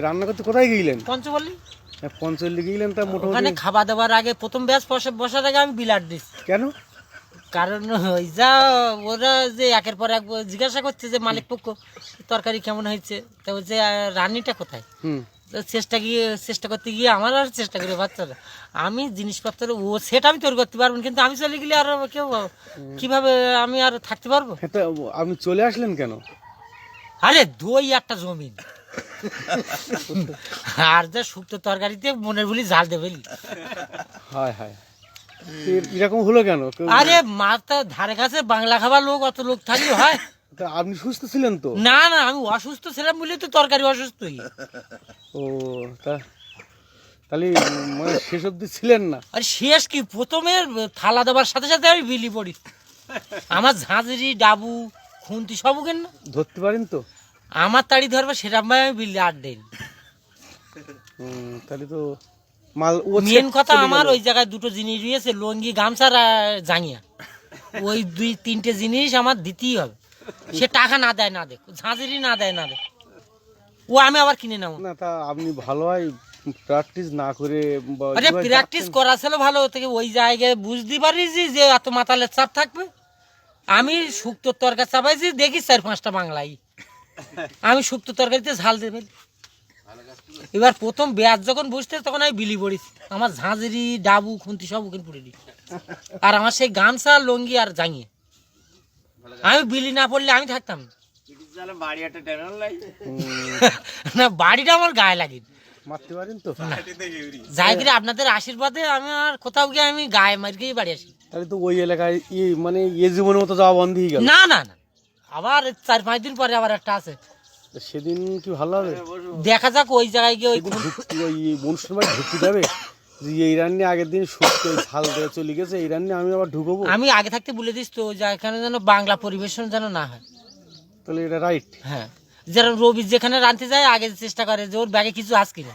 রান্না করতে কোথায় গিয়েছিলেন? পঞ্চবল্লী। পঞ্চল্লি গিয়েছিলেন, তা ওখানে মোটামুটি খাওয়া দাওয়ার আগে প্রথম ব্যাচ বসার আগে আমি বিলাট দিচ্ছি। কেন? কারণ ওই যা ওরা যে একের পর এক জিজ্ঞাসা করছে যে মালিক পক্ষ তরকারি কেমন হয়েছে, তা বলছে রান্নিটা কোথায়। তো চেষ্টা করতে গিয়ে আমার আর চেষ্টা করি বাচ্চারা, আমি জিনিসপত্র ও সেটা আমি তৈরি করতে পারবো, কিন্তু আমি চলে গেলে আর কেউ কিভাবে আমি আর থাকতে পারবো। তা আপনি চলে আসলেন কেন? আরে দই একটা জমিন আর যা শুক্তো তরকারিতে মনের বলি জাল দেবে। হায় হায়, এরকম হলো কেন? আরে মাথা ধারে কাছে বাংলা খাবার লোক অত লোক থাকলে হয়? তা আপনি সুস্থ ছিলেন তো? না না, আমি অসুস্থ ছিলাম বলে তো তরকারি অসুস্থই। ও তাহলে মানে শেষ অবধি ছিলেন না? আর শেষ কি, প্রথমে থালা দেওয়ার সাথে সাথে আমি বিলি পড়ি। আমার ঝাঁঝরি ডাবু খুন্তি সব কেন ধরতে পারেন তো? আমার তাড়ি ধরবে সেরকম ভাবে আমি বিলি আর দেই। তাহলে তো মাল মেন কথা আমার ওই জায়গায় দুটো জিনিস রয়েছে, লঙ্গি গামছার জাঙিয়া, ওই 2-3টে জিনিস আমার দিতেই হবে। সে টাকা না দেয় না দেখ, ঝাঁঝরি না দেয় না দেখ, ও আমি আবার কিনে নেবো না। তা আপনি ভালো হয় প্র্যাকটিস না করে আরে প্র্যাকটিস করা ছিল ভালো থেকে ওই জায়গায় বুঝতে পারিছি যে এত মাতালের চাপ থাকবে। আমি শুক্তো তরকারি চাপাইছি দেখি 4-5টা বাংলাই, আমি শুক্তো তরকারিতে ঝাল দেবে। এবার প্রথম ব্যাচ যখন বুঝতে তখন আমি বিলি পড়েছি, আমার ঝাঁঝরি ডাবু খুন্তি সব ওখানে পড়ে দিই, আর আমার সেই গামছা লঙ্গি আর জাঙিয়ে। আমি বিলি না পড়লে আমি থাকতাম না, বাড়িটা আমার গায়ে লাগে। মারতে পারেন তো? যাই করে আপনাদের আশীর্বাদে আমি আর কোথাও গিয়ে আমি গায়ে মার গিয়ে বাড়ি আসি। তাহলে তো ওই এলাকায় মানে জীবনের মতো যাওয়া বন্ধ হয়ে গেল। না না না, আবার 4-5 দিন পরে আবার একটা আছে, সেদিন কি ভালো হবে? দেখা যাক ওই জায়গায় গিয়ে। ওই বনশুর বাড়ি ঢুকতে যাবে যে এই রান্নি আগের দিন শুক্তো ঝাল দিয়ে চলে গেছে, এই রান্নি আমি আবার ঢুকবো। আমি আগে থাকতে বলে দিস তো যে এখানে যেন বাংলা পরিবেশন যেন না হয়। তাহলে এটা রাইট। হ্যাঁ, যারা রবি যেখানে রাঁধতে যায় আগে চেষ্টা করে যে ওর ব্যাগে কিছু আস কিনা।